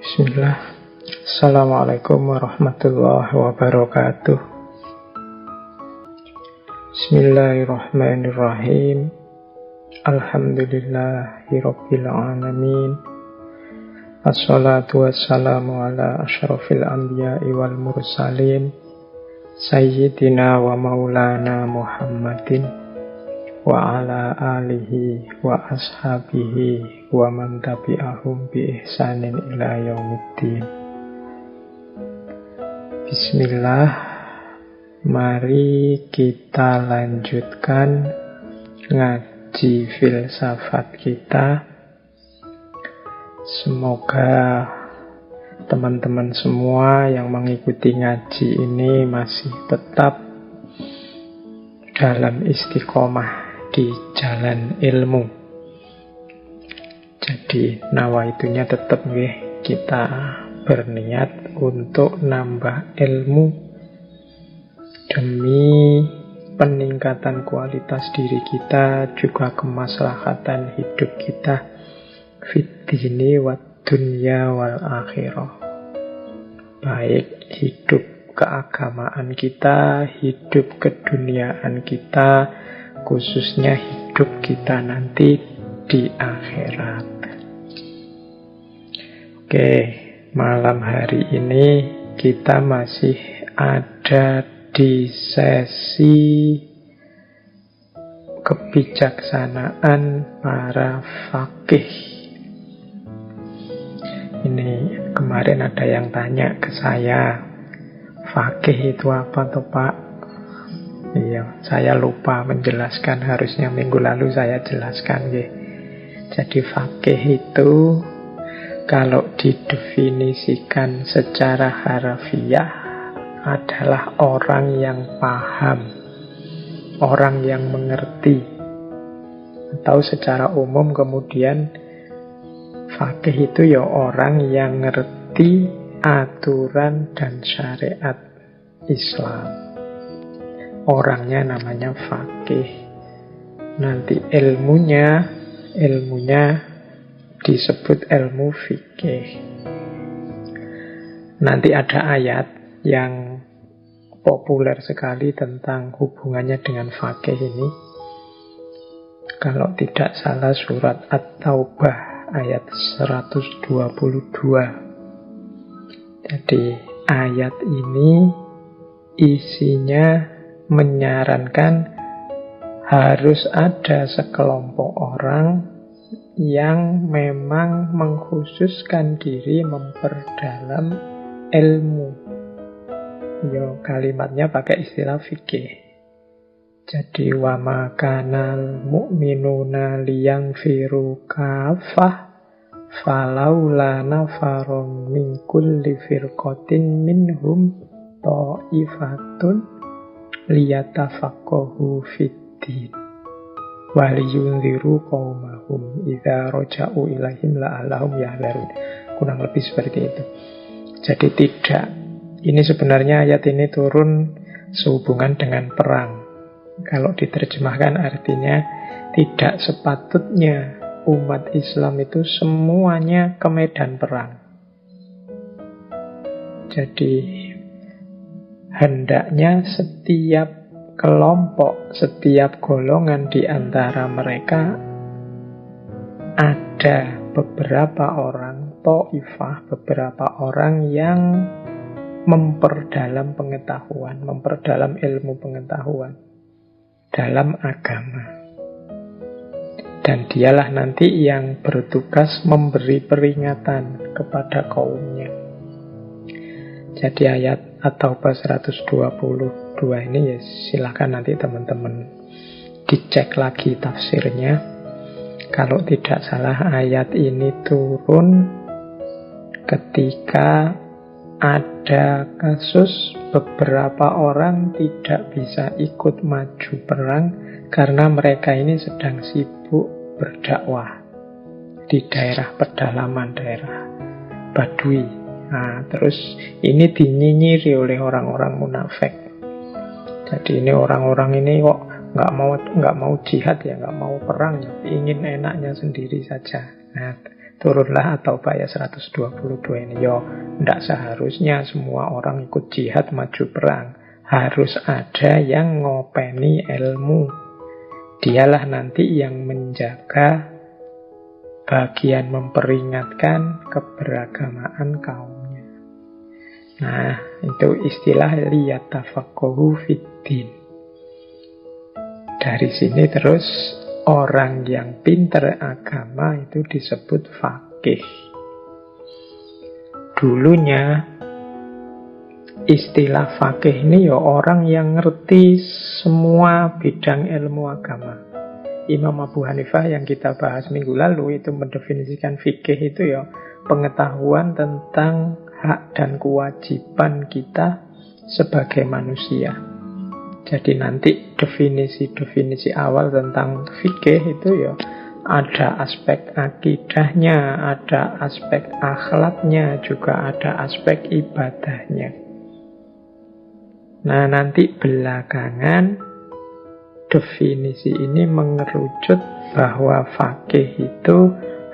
Bismillah. Assalamualaikum warahmatullahi wabarakatuh. Bismillahirrahmanirrahim. Alhamdulillahirabbil alamin. Assalatu wassalamu ala asyrafil anbiya'i wal mursalin Sayyidina wa maulana Muhammadin wa ala alihi wa ashabihi wa man tabi'ahum bi ihsanin ila yaumiddin. Bismillah. Mari kita lanjutkan ngaji filsafat kita. Semoga teman-teman semua yang mengikuti ngaji ini masih tetap dalam istiqomah di jalan ilmu. Jadi nawaitunya tetap kita berniat untuk nambah ilmu demi peningkatan kualitas diri kita, juga kemaslahatan hidup kita fid dini wad dunya wal akhirah. Baik hidup keagamaan kita, hidup keduniaan kita, khususnya hidup kita nanti di akhirat. Oke, malam hari ini kita masih ada di sesi kebijaksanaan para faqih. Ini kemarin ada yang tanya ke saya, faqih itu apa toh Pak? Iya, saya lupa menjelaskan, harusnya minggu lalu saya jelaskan ya. Jadi faqih itu kalau didefinisikan secara harfiah adalah orang yang paham, orang yang mengerti. Atau secara umum kemudian faqih itu ya orang yang ngerti aturan dan syariat Islam. Orangnya namanya faqih. Nanti ilmunya disebut ilmu fikih. Nanti ada ayat yang populer sekali tentang hubungannya dengan faqih ini. Kalau tidak salah surat At-Taubah ayat 122. Jadi ayat ini isinya menyarankan harus ada sekelompok orang yang memang mengkhususkan diri memperdalam ilmu. Yo, kalimatnya pakai istilah fikih. Jadi wa makanal mu'minuna liyanfiru kafah falaula nafarum min kulli firqatin minhum ta'ifatun liyatafaqahu fiddin wa liyunziru qaumahum idza raja'u ilaihim la'allahum yahdharun. Kurang lebih seperti itu. Jadi tidak, ini sebenarnya ayat ini turun sehubungan dengan perang. Kalau diterjemahkan artinya tidak sepatutnya umat Islam itu semuanya ke medan perang. Jadi hendaknya setiap kelompok, setiap golongan di antara mereka ada beberapa orang, ta'ifah, beberapa orang yang memperdalam pengetahuan, memperdalam ilmu pengetahuan dalam agama. Dan dialah nanti yang bertugas memberi peringatan kepada kaumnya. Jadi ayat At-Taubah 122 ini ya silakan nanti teman-teman dicek lagi tafsirnya. Kalau tidak salah ayat ini turun ketika ada kasus beberapa orang tidak bisa ikut maju perang karena mereka ini sedang sibuk berdakwah di daerah pedalaman, daerah Badui. Nah, terus ini dinyinyiri oleh orang-orang munafik. Jadi ini orang-orang ini kok nggak mau jihad ya, nggak mau perang ya, ingin enaknya sendiri saja. Nah, turunlah At-Taubah ayat 122 ini. Yo, tidak seharusnya semua orang ikut jihad maju perang. Harus ada yang ngopeni ilmu. Dialah nanti yang menjaga bagian memperingatkan keberagamaan kaumnya. Nah, itu istilah liyatafaqahu fiddin. Dari sini terus orang yang pinter agama itu disebut faqih. Dulunya istilah faqih ini ya orang yang ngerti semua bidang ilmu agama. Imam Abu Hanifah yang kita bahas minggu lalu itu mendefinisikan fikih itu ya pengetahuan tentang hak dan kewajiban kita sebagai manusia. Jadi nanti definisi-definisi awal tentang fikih itu ya ada aspek akidahnya, ada aspek akhlaknya, juga ada aspek ibadahnya. Nah, nanti belakangan definisi ini mengerucut bahwa faqih itu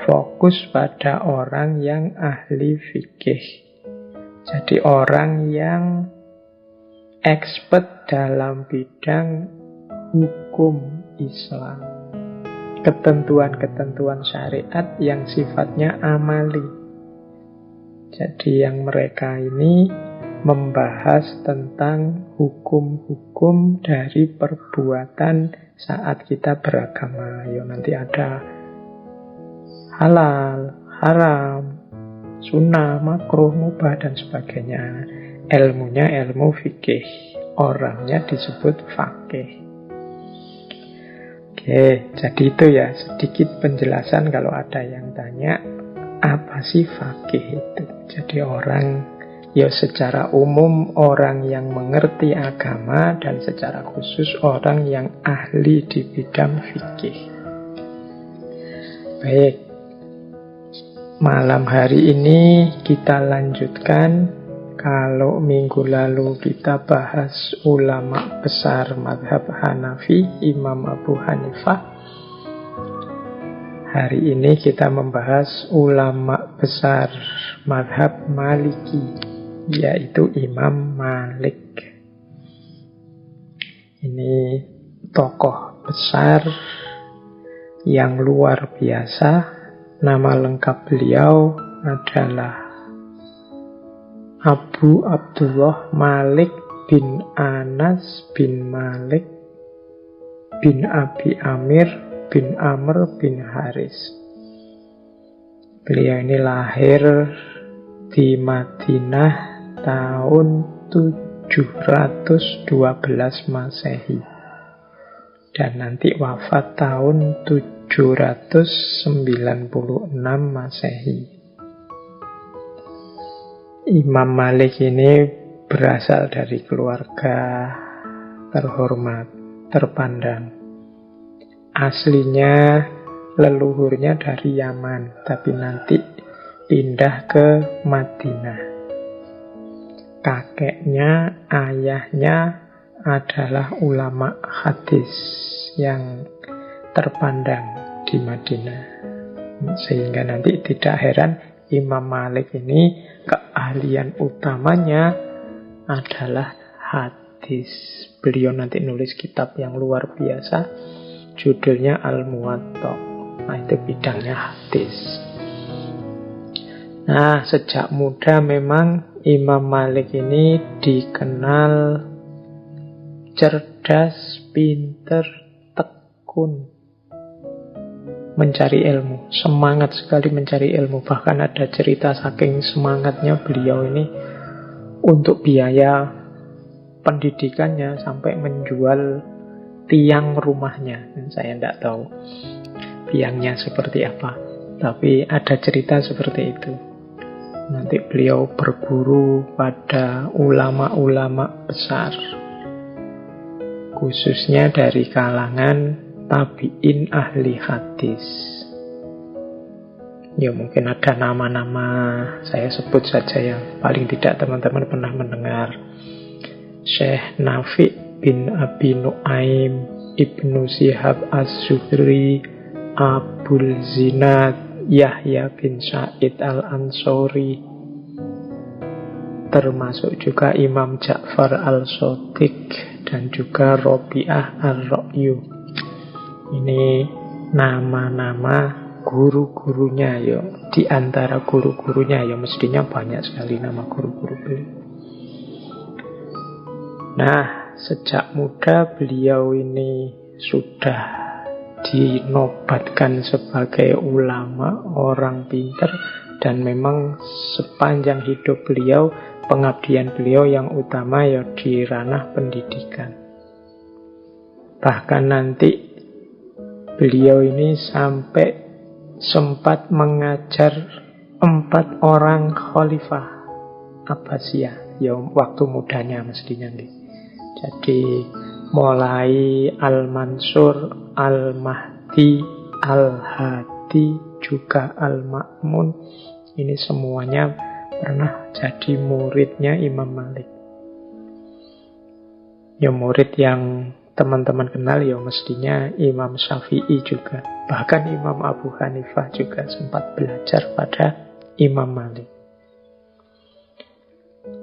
fokus pada orang yang ahli fikih. Jadi orang yang expert dalam bidang hukum Islam. Ketentuan-ketentuan syariat yang sifatnya amali. Jadi yang mereka ini membahas tentang hukum-hukum dari perbuatan saat kita beragama. Ya, nanti ada halal, haram, sunnah, makruh, mubah, dan sebagainya. Ilmunya ilmu fikih. Orangnya disebut faqih. Oke, jadi itu ya sedikit penjelasan kalau ada yang tanya, apa sih faqih itu? Jadi orang ya secara umum orang yang mengerti agama dan secara khusus orang yang ahli di bidang fikih. Baik, malam hari ini kita lanjutkan. Kalau minggu lalu kita bahas ulama besar mazhab Hanafi, Imam Abu Hanifah. Hari ini kita membahas ulama besar mazhab Maliki, yaitu Imam Malik. Ini tokoh besar yang luar biasa. Nama lengkap beliau adalah Abu Abdullah Malik bin Anas bin Malik bin Abi Amir bin Amr bin Haris. Beliau ini lahir di Madinah tahun 712 Masehi dan nanti wafat tahun 796 Masehi. Imam Malik ini berasal dari keluarga terhormat, terpandang. Aslinya leluhurnya dari Yaman, tapi nanti pindah ke Madinah. Kakeknya, ayahnya adalah ulama hadis yang terpandang di Madinah. Sehingga nanti tidak heran Imam Malik ini keahlian utamanya adalah hadis. Beliau nanti nulis kitab yang luar biasa, judulnya Al-Muwatta. Nah, itu bidangnya hadis. Nah, sejak muda memang Imam Malik ini dikenal cerdas, pinter, tekun mencari ilmu, semangat sekali mencari ilmu. Bahkan ada cerita saking semangatnya beliau ini untuk biaya pendidikannya sampai menjual tiang rumahnya. Saya tidak tahu tiangnya seperti apa, tapi ada cerita seperti itu. Nanti beliau berguru pada ulama-ulama besar, khususnya dari kalangan tabi'in ahli hadis. Ya mungkin ada nama-nama, saya sebut saja yang paling tidak teman-teman pernah mendengar. Syekh Nafi bin Abi Nu'aim, Ibnu Syihab Az-Zuhri, Abul Zinad, Yahya bin Sa'id al-Ansori, termasuk juga Imam Ja'far al-Shadiq, dan juga Robi'ah al-Ra'yu. Ini nama-nama guru-gurunya ya. Di antara guru-gurunya ya mestinya banyak sekali nama guru-guru beliau. Nah, sejak muda beliau ini sudah dinobatkan sebagai ulama, orang pintar, dan memang sepanjang hidup beliau, pengabdian beliau yang utama ya di ranah pendidikan. Bahkan nanti beliau ini sampai sempat mengajar 4 orang khalifah Abbasiyah ya waktu mudanya mestinya nih. Jadi mulai Al-Mansur, Al-Mahdi, Al-Hadi, juga Al-Ma'mun, ini semuanya pernah jadi muridnya Imam Malik. Ya murid yang teman-teman kenal ya mestinya Imam Syafi'i juga. Bahkan Imam Abu Hanifah juga sempat belajar pada Imam Malik.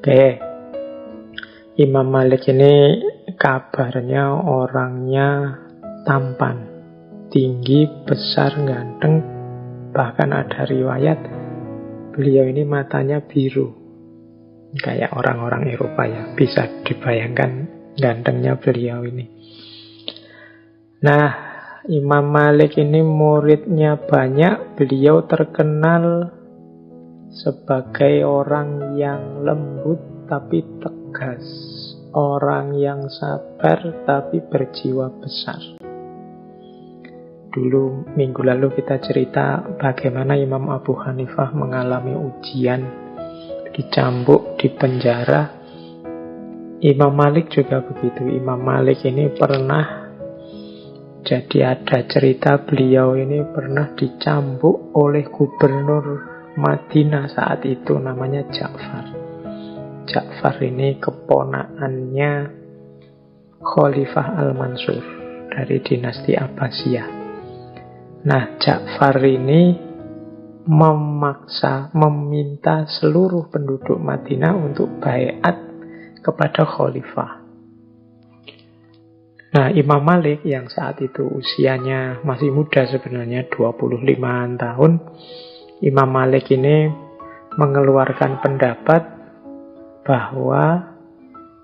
Oke, Imam Malik ini kabarnya orangnya tampan, tinggi, besar, ganteng. Bahkan ada riwayat beliau ini matanya biru, kayak orang-orang Eropa ya. Bisa dibayangkan gantengnya beliau ini. Nah, Imam Malik ini muridnya banyak. Beliau terkenal sebagai orang yang lembut tapi tegas, orang yang sabar tapi berjiwa besar. Dulu minggu lalu kita cerita bagaimana Imam Abu Hanifah mengalami ujian, dicambuk, dipenjara. Imam Malik juga begitu. Imam Malik ini pernah, jadi ada cerita beliau ini pernah dicambuk oleh gubernur Madinah saat itu, namanya Ja'far. Ja'far ini keponakannya Khalifah Al-Mansur dari dinasti Abbasiyah. Nah, Ja'far ini meminta seluruh penduduk Madinah untuk baiat kepada Khalifah. Nah, Imam Malik yang saat itu usianya masih muda sebenarnya, 25-an tahun, Imam Malik ini mengeluarkan pendapat bahwa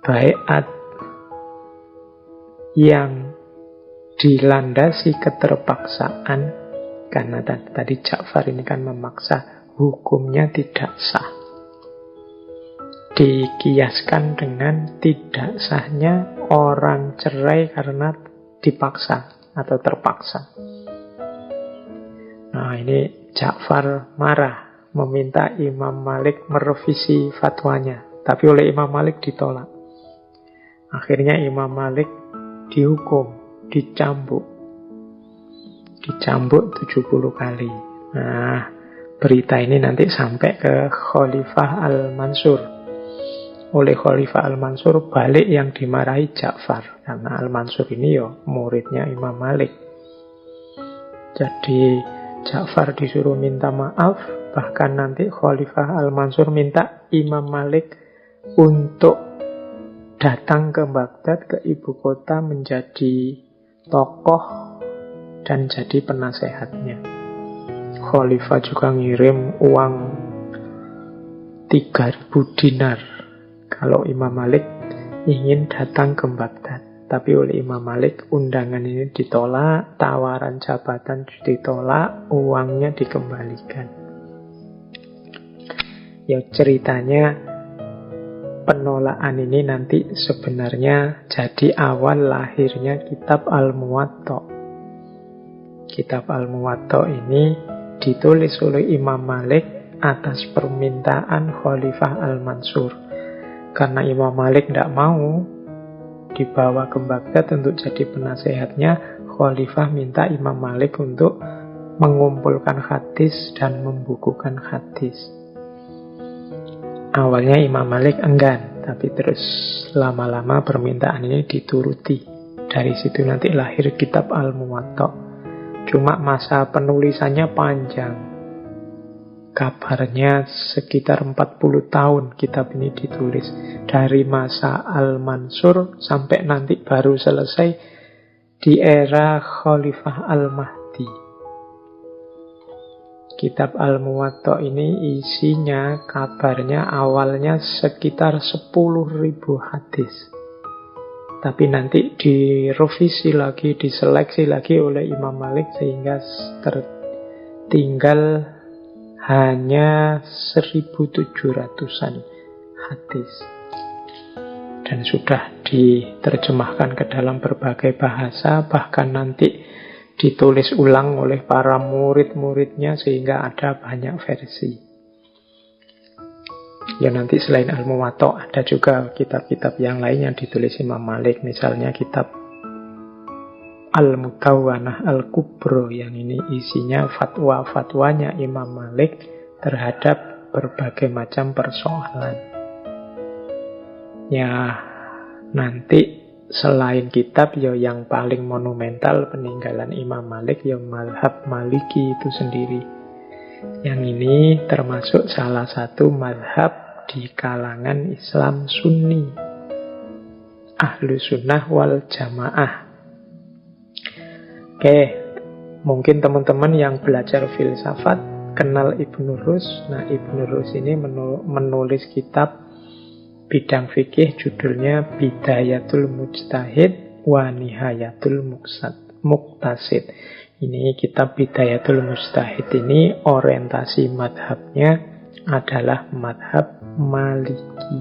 baiat yang dilandasi keterpaksaan, karena tadi Ja'far ini kan memaksa, hukumnya tidak sah. Dikiaskan dengan tidak sahnya orang cerai karena dipaksa atau terpaksa. Nah, ini Ja'far marah, meminta Imam Malik merevisi fatwanya, tapi oleh Imam Malik ditolak. Akhirnya Imam Malik dihukum, dicambuk 70 kali. Nah, berita ini nanti sampai ke Khalifah Al-Mansur. Oleh Khalifah Al-Mansur balik yang dimarahi Ja'far, karena Al-Mansur ini ya muridnya Imam Malik. Jadi Ja'far disuruh minta maaf, bahkan nanti Khalifah Al-Mansur minta Imam Malik untuk datang ke Baghdad, ke ibu kota, menjadi tokoh dan jadi penasehatnya. Khalifah juga ngirim uang 3.000 dinar kalau Imam Malik ingin datang ke Baghdad. Tapi oleh Imam Malik undangan ini ditolak, tawaran jabatan ditolak, uangnya dikembalikan. Ya ceritanya penolakan ini nanti sebenarnya jadi awal lahirnya kitab Al-Muwatta. Kitab Al-Muwatta ini ditulis oleh Imam Malik atas permintaan Khalifah Al-Mansur. Karena Imam Malik tidak mau dibawa ke Baghdad untuk jadi penasehatnya, Khalifah minta Imam Malik untuk mengumpulkan hadis dan membukukan hadis. Awalnya Imam Malik enggan, tapi terus lama-lama permintaan ini dituruti. Dari situ nanti lahir kitab Al-Muwatta. Cuma masa penulisannya panjang. kabarnya sekitar 40 tahun kitab ini ditulis. Dari masa Al-Mansur sampai nanti baru selesai di era Khalifah Al-Mahdi. Kitab Al-Muwatta ini isinya kabarnya awalnya sekitar 10.000 hadis. Tapi nanti direvisi lagi, diseleksi lagi oleh Imam Malik sehingga tertinggal hanya 1.700-an hadis. Dan sudah diterjemahkan ke dalam berbagai bahasa, bahkan nanti ditulis ulang oleh para murid-muridnya sehingga ada banyak versi. Ya nanti selain Al-Muwatta ada juga kitab-kitab yang lain yang ditulis Imam Malik. Misalnya kitab Al-Mutawwanah Al-Kubro, yang ini isinya fatwa-fatwanya Imam Malik terhadap berbagai macam persoalan. Ya nanti selain kitab ya yang paling monumental peninggalan Imam Malik ya mazhab Maliki itu sendiri. Yang ini termasuk salah satu mazhab di kalangan Islam Sunni, Ahlu Sunnah wal Jamaah. Oke, mungkin teman-teman yang belajar filsafat kenal Ibnu Rus. Nah, Ibnu Rus ini menulis kitab bidang fikih judulnya Bidayatul Mujtahid wa Nihayatul Muqtasid. Ini kitab Bidayatul Mujtahid ini orientasi madhabnya adalah madhab Maliki.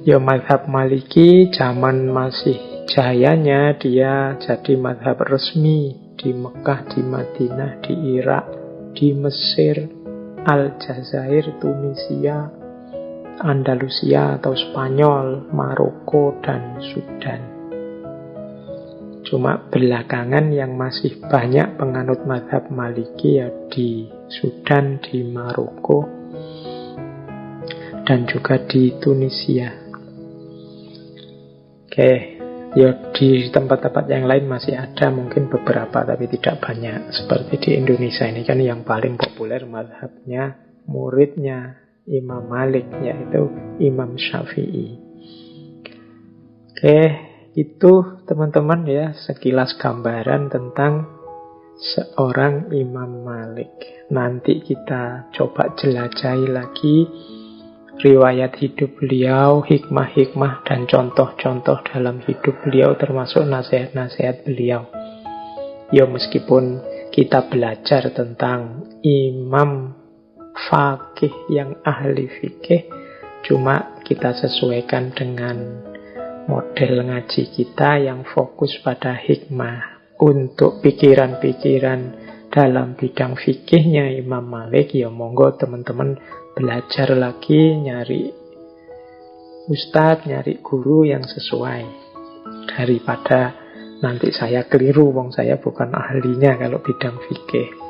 Ya madhab Maliki zaman masih jayanya dia jadi madhab resmi di Mekah, di Madinah, di Irak, di Mesir, Aljazair, Tunisia, Andalusia atau Spanyol, Maroko, dan Sudan. Cuma belakangan yang masih banyak penganut mazhab Maliki ya di Sudan, di Maroko, dan juga di Tunisia. Oke, ya di tempat-tempat yang lain masih ada mungkin beberapa tapi tidak banyak. Seperti di Indonesia ini kan yang paling populer mazhabnya muridnya Imam Malik, yaitu Imam Syafi'i. Oke, itu teman-teman ya sekilas gambaran tentang seorang Imam Malik. Nanti kita coba jelajahi lagi riwayat hidup beliau, hikmah-hikmah dan contoh-contoh dalam hidup beliau, termasuk nasihat-nasihat beliau. Ya meskipun kita belajar tentang imam fakih yang ahli fikih, cuma kita sesuaikan dengan model ngaji kita yang fokus pada hikmah. Untuk pikiran-pikiran dalam bidang fikihnya Imam Malik, ya monggo teman-teman belajar lagi, nyari ustadz, nyari guru yang sesuai, daripada nanti saya keliru, wong saya bukan ahlinya kalau bidang fikih.